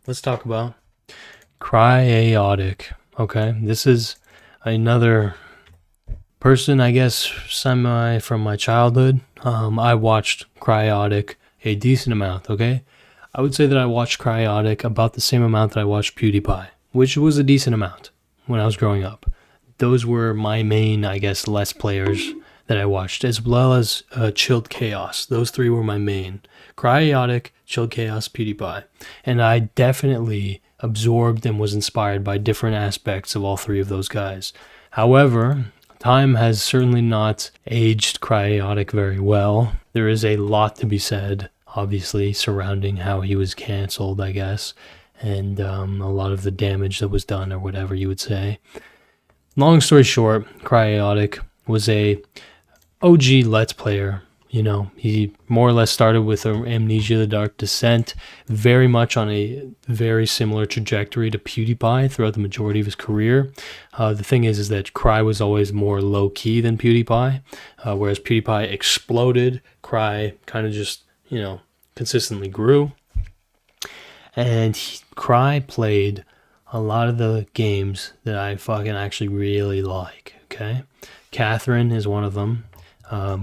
let's talk about Cryaotic. Okay, this is another person, I guess, semi from my childhood. I watched Cryaotic a decent amount. Okay, I would say that I watched Cryaotic about the same amount that I watched PewDiePie, which was a decent amount when I was growing up. Those were my main, I guess, Let's Players that I watched, as well as Chilled Chaos. Those three were my main. Cryaotic, Chilled Chaos, PewDiePie. And I definitely absorbed and was inspired by different aspects of all three of those guys. However, time has certainly not aged Cryaotic very well. There is a lot to be said, obviously, surrounding how he was canceled, I guess, and a lot of the damage that was done, or whatever you would say. Long story short, Cryaotic was a OG Let's Player. You know, he more or less started with Amnesia: The Dark Descent, very much on a very similar trajectory to PewDiePie throughout the majority of his career. The thing is that Cry was always more low-key than PewDiePie, whereas PewDiePie exploded. Cry kind of just, consistently grew. And Cry played a lot of the games that I fucking actually really like, okay? Catherine is one of them.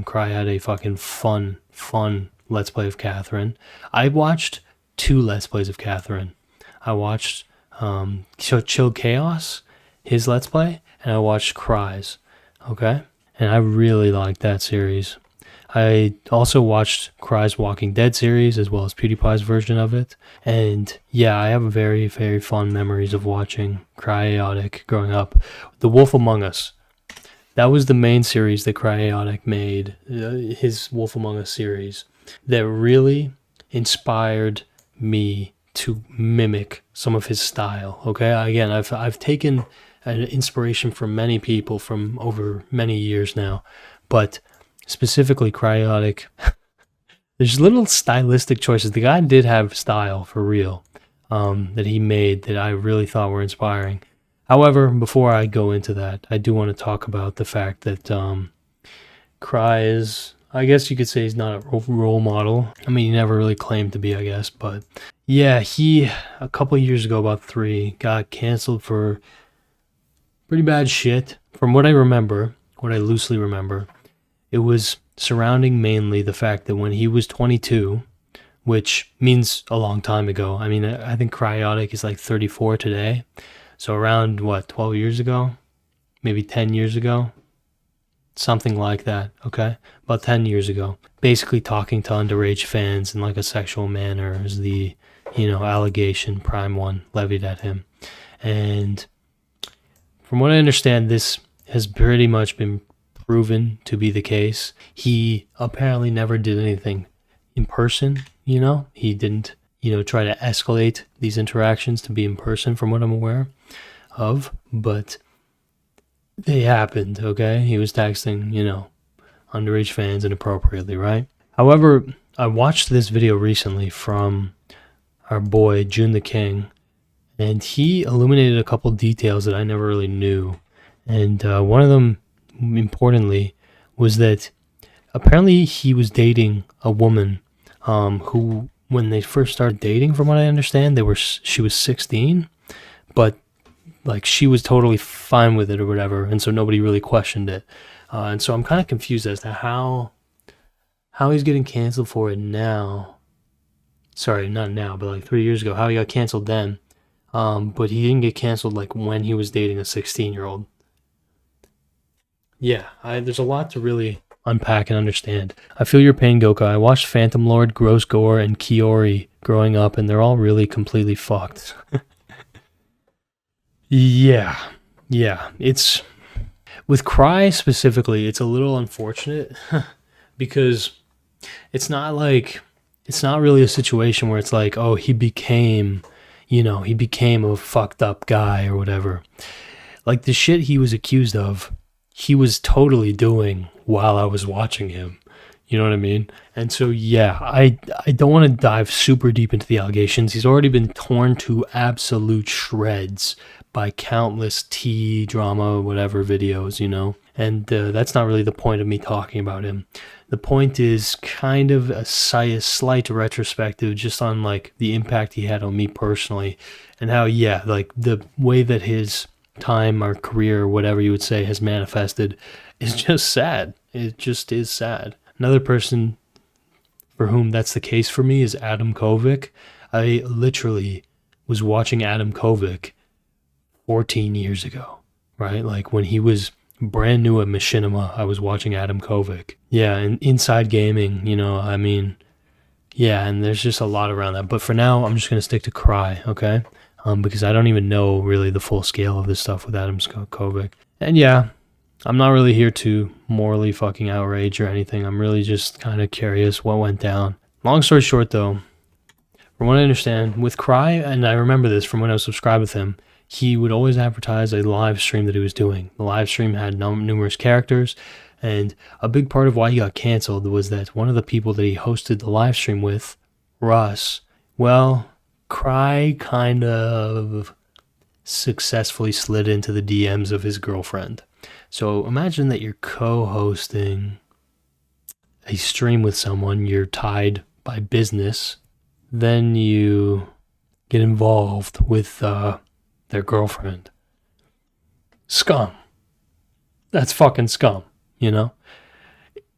Cry had a fucking fun Let's Play of Catherine. I watched 2 Let's Plays of Catherine. I watched Chill Chaos, his Let's Play, and I watched Cry's, okay? And I really liked that series. I also watched Cry's Walking Dead series, as well as PewDiePie's version of it. And yeah, I have very, very fond memories of watching Cryaotic growing up. The Wolf Among Us. That was the main series that Cryaotic made, his Wolf Among Us series, that really inspired me to mimic some of his style. Okay, again, I've taken an inspiration from many people from over many years now, but specifically Cryaotic, there's little stylistic choices. The guy did have style for real, that he made that I really thought were inspiring. However, before I go into that, I do want to talk about the fact that Cry is, I guess you could say, he's not a role model. I mean, he never really claimed to be, I guess. But yeah, he, a couple of years ago, about 3, got canceled for pretty bad shit. From what I remember, what I loosely remember, it was surrounding mainly the fact that when he was 22, which means a long time ago. I mean, I think Cryaotic is like 34 today. So around, 12 years ago? Maybe 10 years ago? Something like that, okay? About 10 years ago. Basically talking to underage fans in like a sexual manner is the, allegation, prime one, levied at him. And from what I understand, this has pretty much been proven to be the case. He apparently never did anything in person, He didn't, try to escalate these interactions to be in person, from what I'm aware of, but they happened, okay? He was texting, underage fans inappropriately, right? However, I watched this video recently from our boy, June the King, and he illuminated a couple details that I never really knew. And one of them, importantly, was that apparently he was dating a woman who, when they first started dating, from what I understand, she was 16, but like she was totally fine with it or whatever, and so nobody really questioned it. And so I'm kind of confused as to how he's getting canceled for it now. Sorry, not now, but like 3 years ago, how he got canceled then. But he didn't get canceled like when he was dating a 16-year-old. Yeah, there's a lot to really unpack and understand. I feel your pain, Goka. I watched Phantom Lord, Gross Gore, and Kiori growing up, and they're all really completely fucked. Yeah. It's, with Cry specifically, it's a little unfortunate because it's not really a situation where it's like, oh, he became a fucked up guy or whatever. Like the shit he was accused of, he was totally doing while I was watching him. You know what I mean? And so, yeah, I don't want to dive super deep into the allegations. He's already been torn to absolute shreds by countless drama, whatever videos, you know? And that's not really the point of me talking about him. The point is kind of a slight retrospective just on like the impact he had on me personally, and how, yeah, like the way that his time or career or whatever you would say has manifested is just sad. It just is sad. Another person for whom that's the case for me is Adam Kovic. I literally was watching Adam Kovic 14 years ago, right? Like when he was brand new at Machinima, I was watching Adam Kovic. Yeah, and Inside Gaming, you know, I mean, yeah, and there's just a lot around that. But for now, I'm just going to stick to Cry, okay? Because I don't even know really the full scale of this stuff with Adam Kovic. And yeah, I'm not really here to morally fucking outrage or anything. I'm really just kind of curious what went down. Long story short, though, from what I understand, with Cry, and I remember this from when I was subscribed with him, he would always advertise a live stream that he was doing. The live stream had numerous characters, and a big part of why he got canceled was that one of the people that he hosted the live stream with, Russ, well, Cry kind of successfully slid into the DMs of his girlfriend. So imagine that you're co-hosting a stream with someone, you're tied by business, then you get involved with their girlfriend. Scum. That's fucking scum, you know?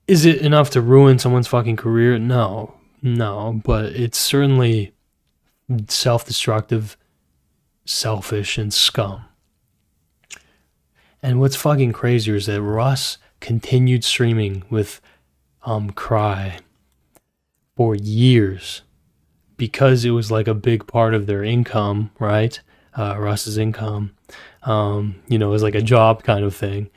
Is it enough to ruin someone's fucking career? No, but it's certainly self-destructive, selfish, and scum. And what's fucking crazier is that Russ continued streaming with Cry for years because it was like a big part of their income, right? Russ's income, you know, it was like a job kind of thing.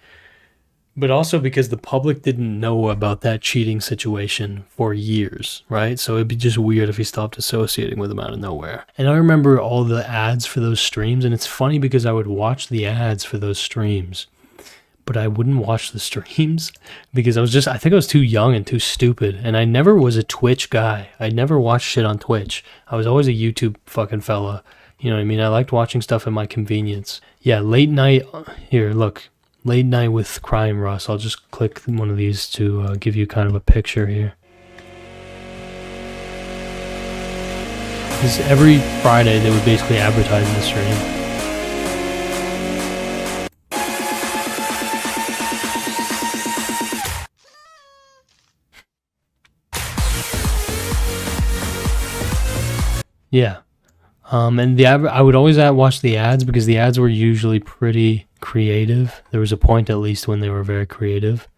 But also because the public didn't know about that cheating situation for years, right? So it'd be just weird if he stopped associating with them out of nowhere. And I remember all the ads for those streams, and it's funny because I would watch the ads for those streams, but I wouldn't watch the streams because I think I was too young and too stupid, and I never was a Twitch guy. I never watched shit on Twitch. I was always a YouTube fucking fella. You know what I mean? I liked watching stuff at my convenience. Yeah, late night, here, look. Late night with Cry and Russ. I'll just click one of these to give you kind of a picture here. Because every Friday they would basically advertise in the stream. Yeah. And I would always watch the ads because the ads were usually pretty creative. There was a point at least when they were very creative.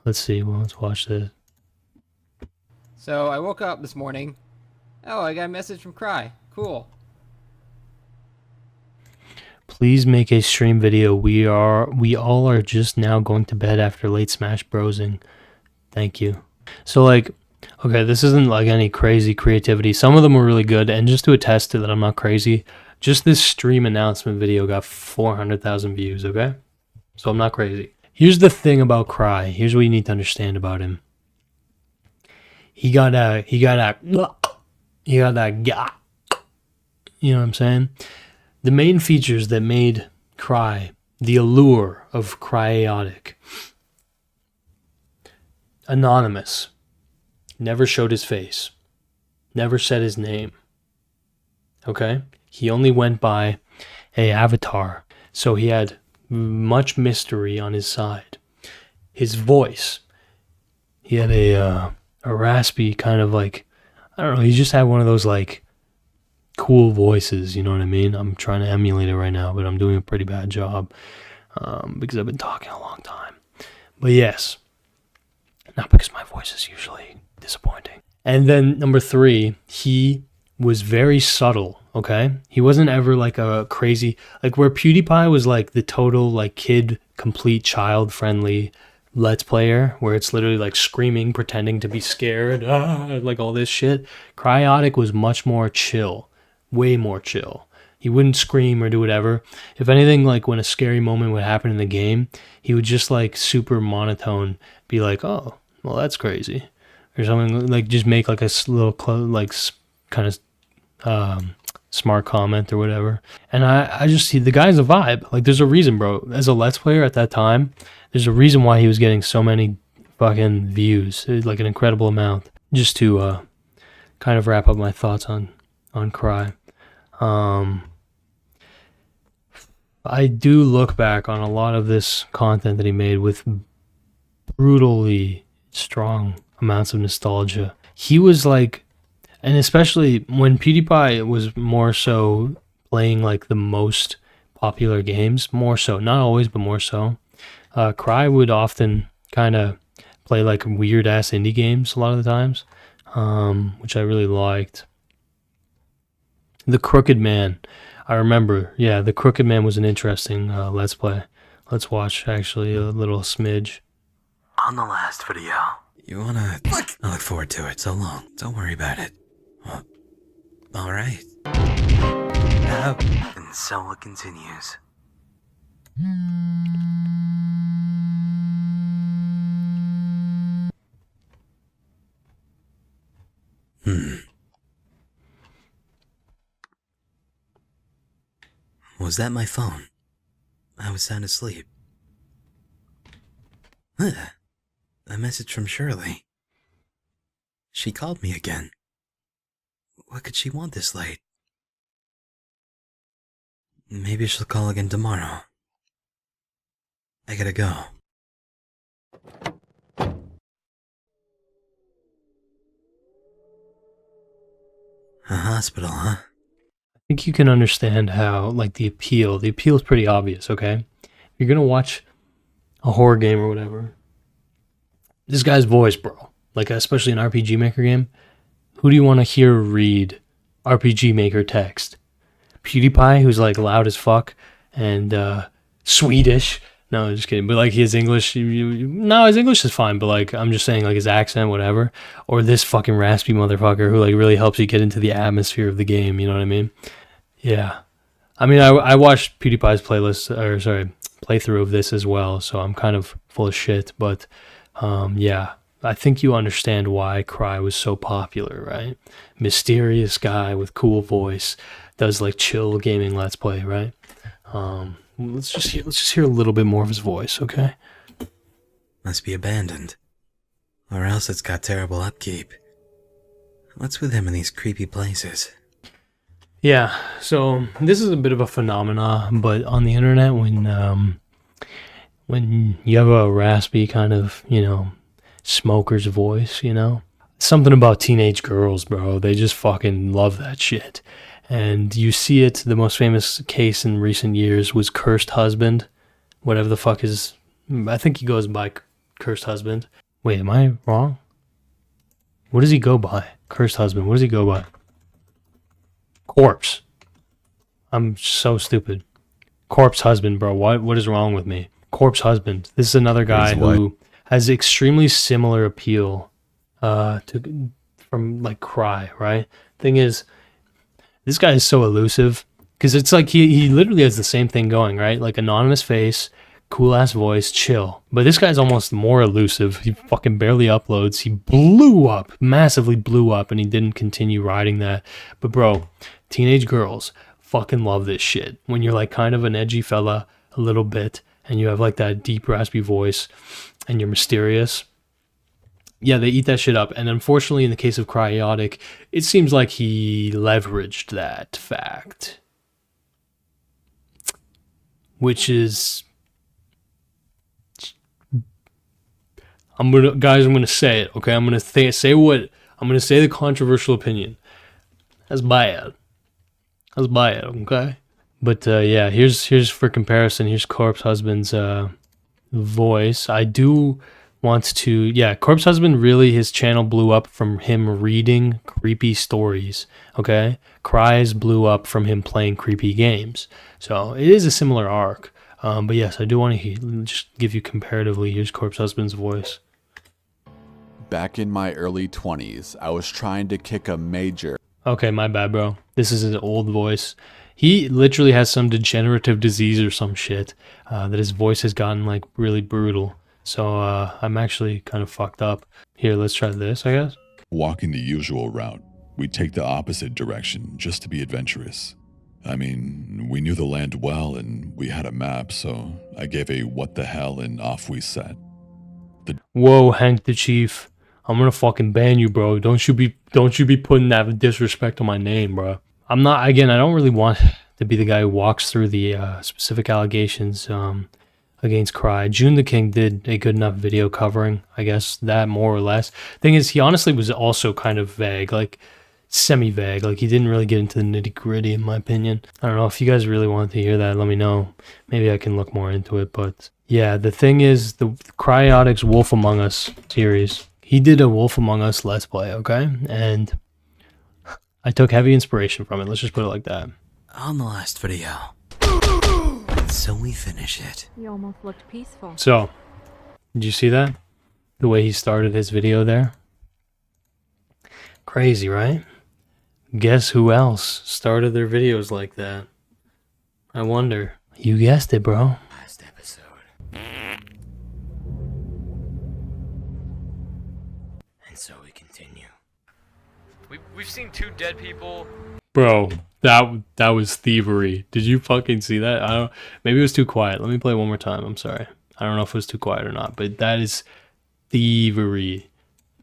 Let's see. Well, let's watch this. So I woke up this morning. Oh, I got a message from Cry. Cool. Please make a stream video. We all are just now going to bed after late Smash Brosing. Thank you. So like, okay, this isn't like any crazy creativity. Some of them were really good, and just to attest to that I'm not crazy, just this stream announcement video got 400,000 views, okay? So I'm not crazy. Here's the thing about Cry. Here's what you need to understand about him. He got that, you know what I'm saying? The main features that made Cry the allure of Cryaotic. Anonymous. Never showed his face. Never said his name. Okay? He only went by a avatar. So he had much mystery on his side. His voice. He had a raspy kind of like, I don't know, he just had one of those like cool voices, you know what I mean? I'm trying to emulate it right now, but I'm doing a pretty bad job because I've been talking a long time. But yes, not because my voice is usually disappointing. And then number 3, he was very subtle, okay? He wasn't ever like a crazy, like where PewDiePie was like the total like kid, complete child friendly Let's Player, where it's literally like screaming, pretending to be scared, like all this shit. Cryaotic was much more chill, way more chill. He wouldn't scream or do whatever. If anything, like when a scary moment would happen in the game, he would just like super monotone be like, oh, well, that's crazy. or something. Like just make like a little kind of smart comment or whatever. And I just see the guy's a vibe. Like there's a reason, bro. As a Let's Player at that time, there's a reason why he was getting so many fucking views, like an incredible amount. Just to kind of wrap up my thoughts on Cry. I do look back on a lot of this content that he made with brutally strong amounts of nostalgia. He was like, and especially when PewDiePie was more so playing like the most popular games, more so, not always, but more so. Cry would often kind of play like weird ass indie games a lot of the times, which I really liked. The Crooked Man, I remember. Yeah, The Crooked Man was an interesting Let's Play. Let's watch actually a little smidge. On the last video. You wanna... Look! I look forward to it so long. Don't worry about it. Well, alright. And so it continues. Was that my phone? I was sound asleep. A message from Shirley. She called me again. What could she want this late? Maybe she'll call again tomorrow. I gotta go. A hospital, huh? I think you can understand how, like, the appeal is pretty obvious, okay? If you're gonna watch a horror game or whatever, this guy's voice, bro, like, especially an RPG Maker game, who do you want to hear read RPG Maker text? PewDiePie, who's, like, loud as fuck, and, Swedish. No, just kidding. But, like, his English, no, his English is fine, but, like, I'm just saying, like, his accent, whatever. Or this fucking raspy motherfucker who, like, really helps you get into the atmosphere of the game, you know what I mean? Yeah. I mean, I watched PewDiePie's playthrough of this as well, so I'm kind of full of shit, but, yeah. I think you understand why Cry was so popular, right? Mysterious guy with cool voice, does, like, chill gaming Let's Play, right? Let's just hear a little bit more of his voice, okay? Must be abandoned. Or else it's got terrible upkeep. What's with him in these creepy places? Yeah, so this is a bit of a phenomena, but on the internet, when you have a raspy kind of, smoker's voice, something about teenage girls, bro, they just fucking love that shit. And you see it, the most famous case in recent years was Cursed Husband, whatever the fuck is, I think he goes by Cursed Husband. Wait, am I wrong? What does he go by? Cursed Husband, what does he go by? Corpse. I'm so stupid. Corpse Husband, bro, what is wrong with me? Corpse Husband, this is another guy who has extremely similar appeal from, like, Cry, right? Thing is, this guy is so elusive, because it's like he literally has the same thing going, right? Like, anonymous face, cool-ass voice, chill. But this guy's almost more elusive. He fucking barely uploads. He blew up, massively blew up, and he didn't continue riding that. But, bro, teenage girls fucking love this shit. When you're, like, kind of an edgy fella a little bit, and you have, like, that deep, raspy voice, and you're mysterious, yeah, they eat that shit up. And unfortunately, in the case of Cryaotic, it seems like he leveraged that fact. Which is... I'm gonna say it, okay? I'm gonna say the controversial opinion. That's bad, okay? But, yeah, here's for comparison, here's Corpse Husband's, voice. I do... Corpse Husband, really, his channel blew up from him reading creepy stories, okay? Cries blew up from him playing creepy games. So it is a similar arc. But yes, I do want to just give you comparatively, here's Corpse Husband's voice. Back in my early 20s, I was trying to kick a major. Okay, my bad, bro. This is his old voice. He literally has some degenerative disease or some shit that his voice has gotten, like, really brutal. So I'm actually kind of fucked up. Here, let's try this, I guess. Walking the usual route, we take the opposite direction just to be adventurous. I mean, we knew the land well and we had a map, so I gave a what the hell and off we set. Whoa, Hank the Chief. I'm gonna fucking ban you, bro. Don't you be putting that disrespect on my name, bro. I'm not, again, I don't really want to be the guy who walks through the specific allegations against Cry. June the King did a good enough video covering, I guess, that more or less. Thing is, he honestly was also kind of vague, like semi-vague. Like, he didn't really get into the nitty-gritty, in my opinion. I don't know, if you guys really want to hear that, let me know. Maybe I can look more into it, but yeah, the thing is, the Cryaotic's Wolf Among Us series, he did a Wolf Among Us Let's Play, okay? And I took heavy inspiration from it, let's just put it like that. On the last video. So we finish it. You almost looked peaceful. So, did you see that? The way he started his video there? Crazy, right? Guess who else started their videos like that? I wonder. You guessed it, bro. Last episode. And so we continue. We've seen 2 dead people. Bro, that was thievery. Did you fucking see that? I don't. Maybe it was too quiet. Let me play it one more time. I'm sorry. I don't know if it was too quiet or not, but that is thievery.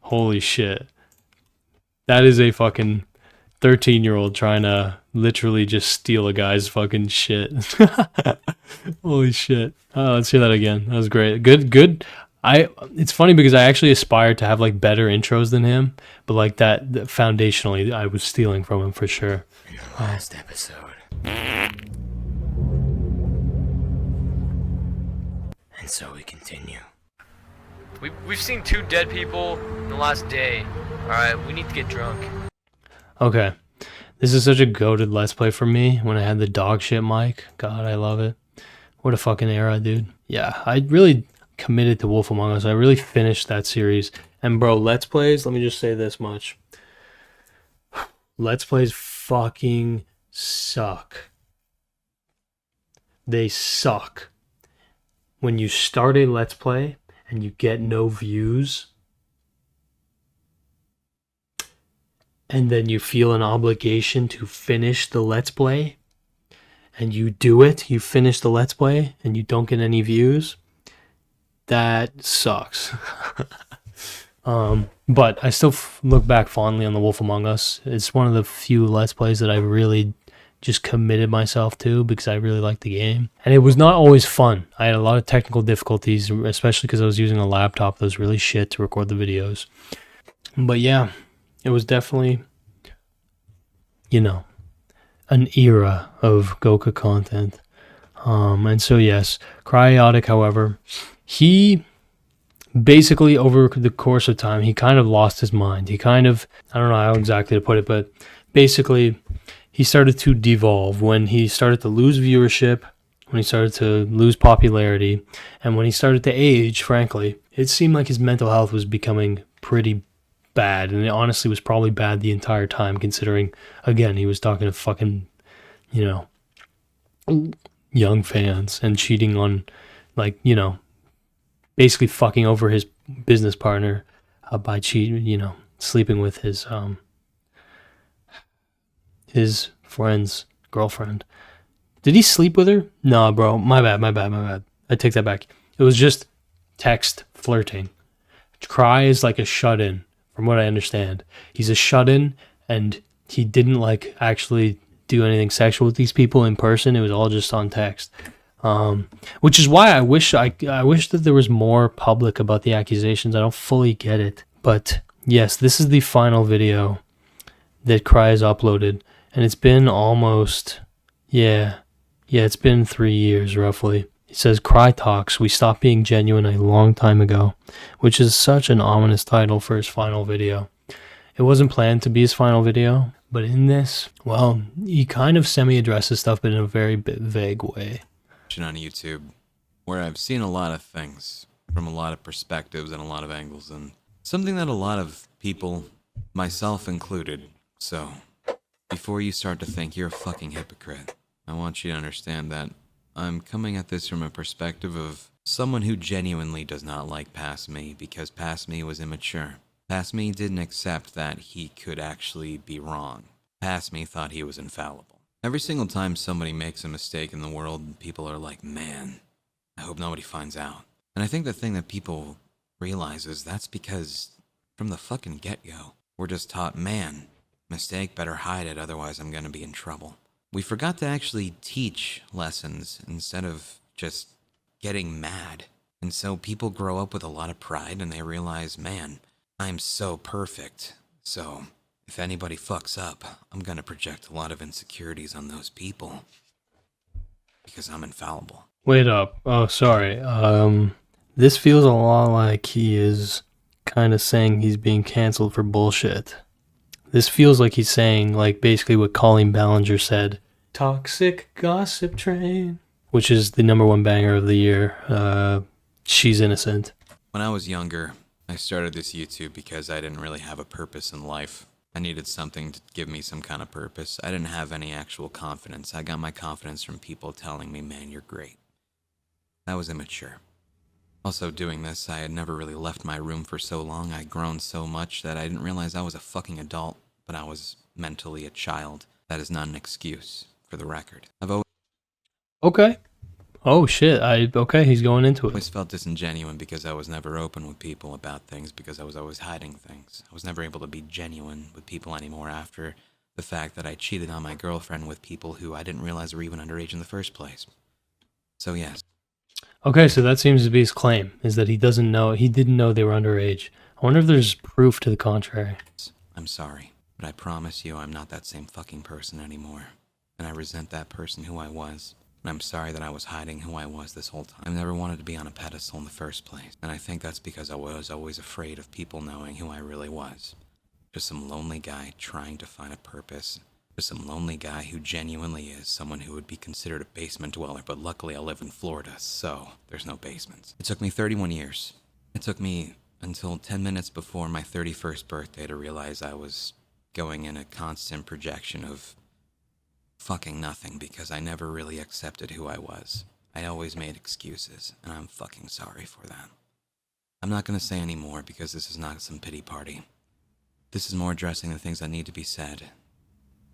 Holy shit. That is a fucking 13-year-old trying to literally just steal a guy's fucking shit. Holy shit. Let's hear that again. That was great. Good. It's funny because I actually aspired to have like better intros than him, but like that foundationally I was stealing from him for sure. Last episode. And so we continue. We've seen 2 dead people in the last day. Alright, we need to get drunk. Okay. This is such a goated Let's Play for me when I had the dog shit mic. God, I love it. What a fucking era, dude. Yeah, I really committed to Wolf Among Us. I really finished that series. And bro, Let's Plays, let me just say this much. Let's Plays fucking suck. They suck. When you start a Let's Play and you get no views, and then you feel an obligation to finish the Let's Play, and you do it, you finish the Let's Play, and you don't get any views, that sucks. But I still look back fondly on the Wolf Among Us. It's one of the few Let's Plays that I really just committed myself to because I really liked the game. And it was not always fun. I had a lot of technical difficulties, especially because I was using a laptop that was really shit to record the videos. But yeah, it was definitely, you know, an era of Goka content. And so yes, Cryaotic, however, he basically over the course of time, he kind of lost his mind. He kind of, I don't know how exactly to put it, but basically he started to devolve when he started to lose viewership, when he started to lose popularity, and when he started to age, frankly. It seemed like his mental health was becoming pretty bad, and it honestly was probably bad the entire time, considering, again, he was talking to fucking, you know, young fans and cheating on, like, you know, basically fucking over his business partner by cheating, you know, sleeping with his friend's girlfriend. Did he sleep with her? No, bro. My bad. I take that back. It was just text flirting. Cry is like a shut-in, from what I understand. He's a shut-in, and he didn't like actually do anything sexual with these people in person. It was all just on text. Which is why I wish that there was more public about the accusations. I don't fully get it. But yes, this is the final video that Cry has uploaded. And it's been almost, it's been 3 years roughly. It says Cry Talks, we stopped being genuine a long time ago, which is such an ominous title for his final video. It wasn't planned to be his final video, but in this, well, he kind of semi-addresses stuff, but in a very vague way. On YouTube, where I've seen a lot of things from a lot of perspectives and a lot of angles, and something that a lot of people, myself included, so before you start to think you're a fucking hypocrite, I want you to understand that I'm coming at this from a perspective of someone who genuinely does not like past me because past me was immature. Past me didn't accept that he could actually be wrong. Past me thought he was infallible. Every single time somebody makes a mistake in the world, people are like, man, I hope nobody finds out. And I think the thing that people realize is that's because from the fucking get-go, we're just taught, man, mistake, better hide it, otherwise I'm gonna be in trouble. We forgot to actually teach lessons instead of just getting mad. And so people grow up with a lot of pride and they realize, man, I'm so perfect. So if anybody fucks up, I'm gonna project a lot of insecurities on those people because I'm infallible. Wait up. Oh, sorry. This feels a lot like he is kind of saying he's being canceled for bullshit. This feels like he's saying, like, basically what Colleen Ballinger said. Toxic Gossip Train. Which is the #1 banger of the year. She's innocent. When I was younger, I started this YouTube because I didn't really have a purpose in life. I needed something to give me some kind of purpose. I didn't have any actual confidence. I got my confidence from people telling me, man, you're great. That was immature. Also, doing this, I had never really left my room for so long. I'd grown so much that I didn't realize I was a fucking adult, but I was mentally a child. That is not an excuse, for the record. I've Okay. Oh, shit. Okay, he's going into it. always felt disingenuous because I was never open with people about things because I was always hiding things. I was never able to be genuine with people anymore after the fact that I cheated on my girlfriend with people who I didn't realize were even underage in the first place. So yes. Okay, so that seems to be his claim, is that he didn't know they were underage. I wonder if there's proof to the contrary. I'm sorry, but I promise you I'm not that same fucking person anymore. And I resent that person who I was. And I'm sorry that I was hiding who I was this whole time. I never wanted to be on a pedestal in the first place. And I think that's because I was always afraid of people knowing who I really was. Just some lonely guy trying to find a purpose. Just some lonely guy who genuinely is someone who would be considered a basement dweller. But luckily I live in Florida, so there's no basements. It took me 31 years. It took me until 10 minutes before my 31st birthday to realize I was going in a constant projection of fucking nothing because I never really accepted who I was. I always made excuses, and I'm fucking sorry for that. I'm not gonna say any more because this is not some pity party. This is more addressing the things that need to be said,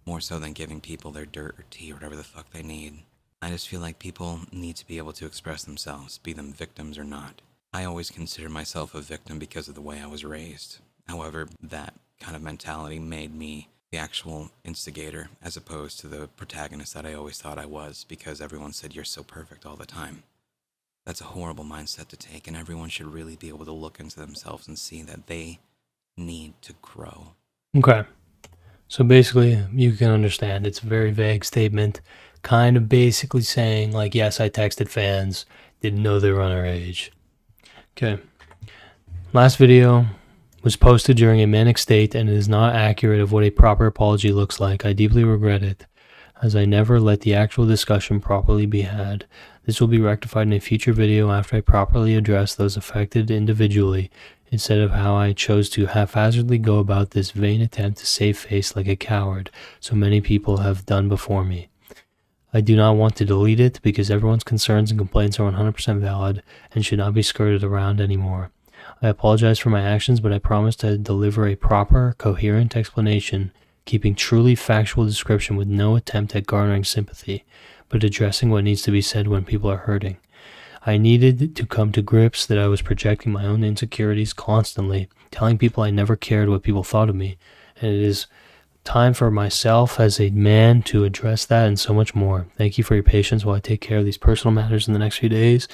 more so than giving people their dirt or tea or whatever the fuck they need. I just feel like people need to be able to express themselves, be them victims or not. I always considered myself a victim because of the way I was raised. However, that kind of mentality made me the actual instigator as opposed to the protagonist that I always thought I was because everyone said you're so perfect all the time. That's a horrible mindset to take, and everyone should really be able to look into themselves and see that they need to grow. Okay. So basically, you can understand it's a very vague statement, kind of basically saying, like, yes, I texted fans, didn't know they were underage. Okay. Last video was posted during a manic state and is not accurate of what a proper apology looks like. I deeply regret it, as I never let the actual discussion properly be had. This will be rectified in a future video after I properly address those affected individually, instead of how I chose to haphazardly go about this vain attempt to save face like a coward so many people have done before me. I do not want to delete it because everyone's concerns and complaints are 100% valid and should not be skirted around anymore. I apologize for my actions, but I promise to deliver a proper, coherent explanation, keeping truly factual description with no attempt at garnering sympathy, but addressing what needs to be said when people are hurting. I needed to come to grips that I was projecting my own insecurities constantly, telling people I never cared what people thought of me, and it is time for myself as a man to address that and so much more. Thank you for your patience while I take care of these personal matters in the next few days,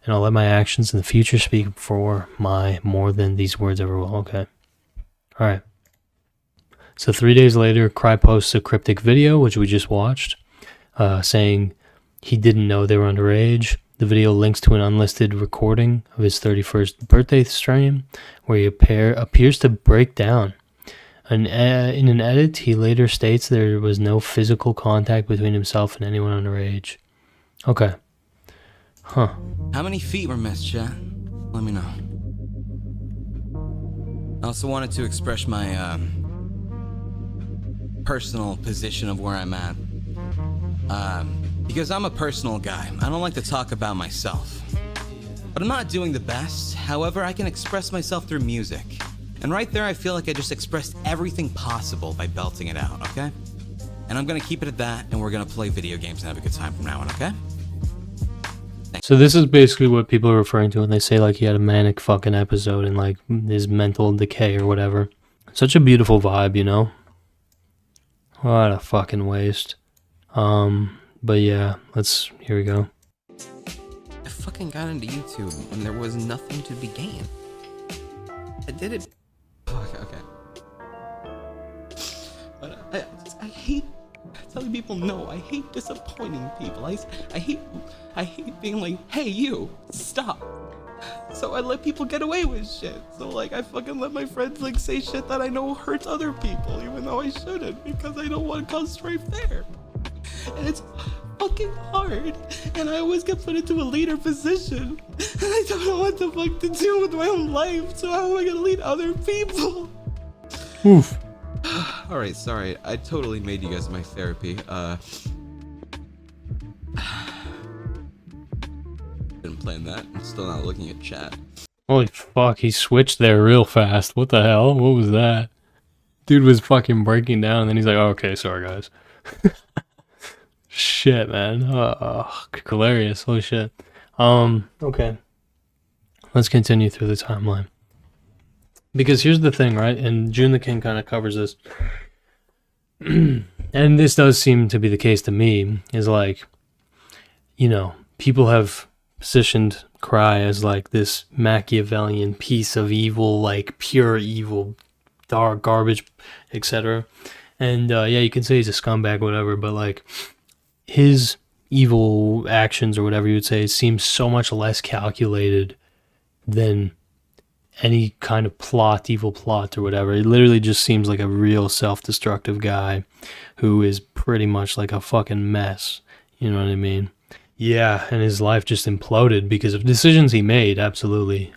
and I'll let my actions in the future speak for my more than these words ever will. Okay. All right. So 3 days later, Cry posts a cryptic video, which we just watched, saying he didn't know they were underage. The video links to an unlisted recording of his 31st birthday stream, where he appears to break down. In an edit, he later states there was no physical contact between himself and anyone underage. Okay. Huh. How many feet were missed, chat? Let me know. I also wanted to express my personal position of where I'm at. Because I'm a personal guy. I don't like to talk about myself. But I'm not doing the best. However, I can express myself through music. And right there, I feel like I just expressed everything possible by belting it out, okay? And I'm gonna keep it at that, and we're gonna play video games and have a good time from now on, okay? So this is basically what people are referring to when they say like he had a manic fucking episode and like his mental decay or whatever. Such a beautiful vibe, you know? What a fucking waste. But yeah, here we go. I fucking got into YouTube when there was nothing to be gained. I did it. Okay. But I hate telling people no. I hate disappointing people. I hate being like, hey, you, stop. So I let people get away with shit. So like I fucking let my friends like say shit that I know hurts other people, even though I shouldn't, because I don't want to cause strife there. And it's fucking hard, and I always get put into a leader position, and I don't know what the fuck to do with my own life, so how am I gonna lead other people? Oof. Alright, sorry, I totally made you guys my therapy. Didn't plan that. I'm still not looking at chat. Holy fuck, he switched there real fast. What the hell? What was that? Dude was fucking breaking down, and then he's like, oh, okay, sorry guys. Shit, man. Hilarious. Holy shit. Okay. Let's continue through the timeline. Because here's the thing, right? And June the King kind of covers this. And this does seem to be the case to me, is like, you know, people have positioned Cry as like this Machiavellian piece of evil, like pure evil, dark garbage, etc. And yeah, you can say he's a scumbag, whatever, but like his evil actions or whatever you would say seems so much less calculated than any kind of plot, evil plot or whatever. It literally just seems like a real self-destructive guy who is pretty much like a fucking mess. You know what I mean? Yeah, and his life just imploded because of decisions he made, absolutely.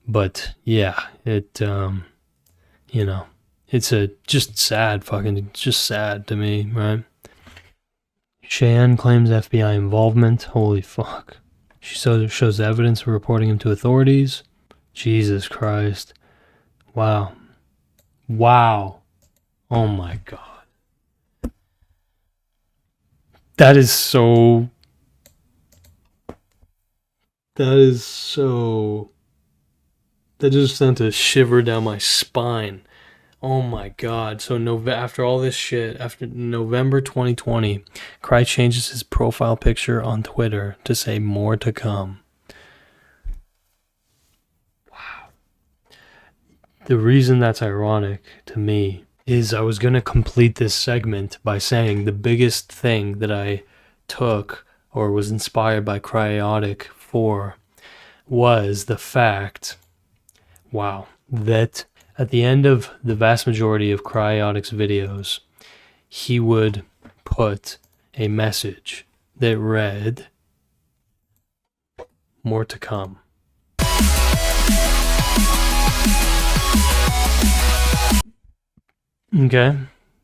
But yeah, it, you know, it's just sad just sad to me, right? Cheyenne claims FBI involvement. Holy fuck. She shows evidence of reporting him to authorities. Jesus Christ. Wow. Wow. Oh my God. That just sent a shiver down my spine. Oh my God. So after all this shit, after November 2020, Cry changes his profile picture on Twitter to say more to come. Wow. The reason that's ironic to me is I was going to complete this segment by saying the biggest thing that I took or was inspired by Cryaotic for was the fact, wow, that at the end of the vast majority of Cryaotic's videos, he would put a message that read, more to come. Okay?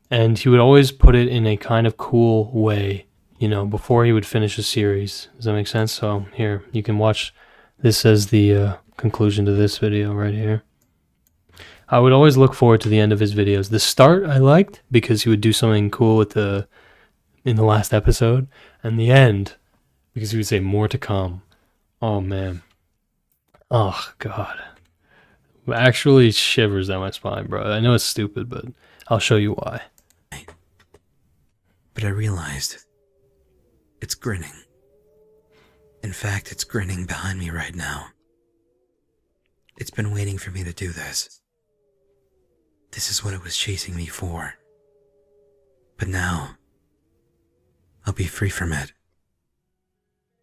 And he would always put it in a kind of cool way, you know, before he would finish a series. Does that make sense? So here, you can watch this as the conclusion to this video right here. I would always look forward to the end of his videos. The start I liked because he would do something cool in the last episode, and the end because he would say more to come. Oh man. Oh God. Actually shivers down my spine, bro. I know it's stupid, but I'll show you why. But I realized it's grinning. In fact, it's grinning behind me right now. It's been waiting for me to do this. This is what it was chasing me for. But now, I'll be free from it.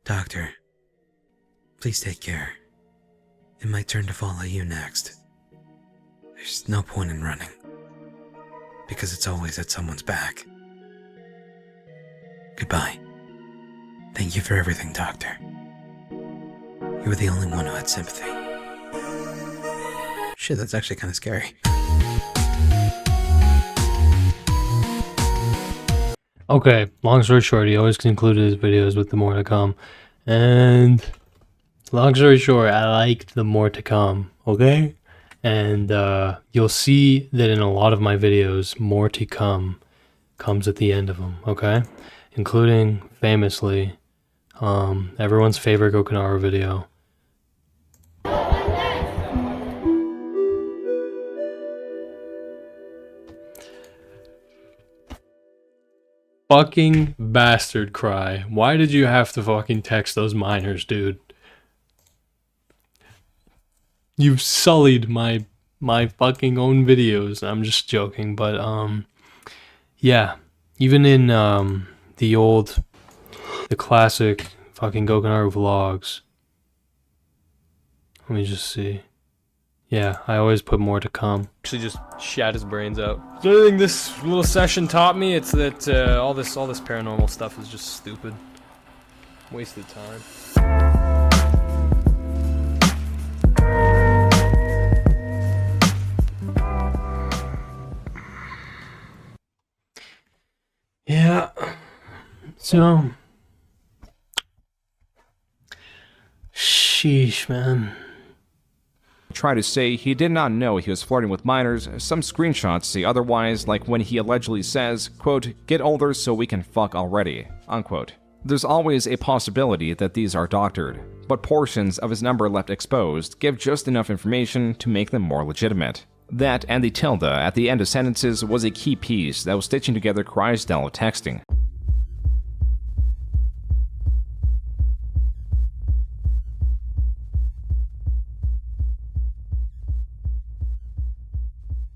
Doctor, please take care. It might turn to follow you next. There's no point in running, because it's always at someone's back. Goodbye. Thank you for everything, Doctor. You were the only one who had sympathy. Shit, that's actually kind of scary. Okay, long story short, he always concluded his videos with the more to come. And long story short, I liked the more to come, okay? And you'll see that in a lot of my videos, more to come comes at the end of them, okay? Including, famously, everyone's favorite Gokunaru video. Fucking bastard, Cry. Why did you have to fucking text those minors, dude? You've sullied my fucking own videos. I'm just joking, but yeah. Even in the classic fucking Gokunaru vlogs. Let me just see. Yeah, I always put more to come. Actually just shat his brains out. The only thing this little session taught me, it's that all this paranormal stuff is just stupid. Wasted time. Yeah. So sheesh, man. Tried to say he did not know he was flirting with minors. Some screenshots say otherwise, like when he allegedly says, quote, "Get older so we can fuck already," unquote. There's always a possibility that these are doctored, but portions of his number left exposed give just enough information to make them more legitimate. That and the tilde at the end of sentences was a key piece that was stitching together Cry's style of texting.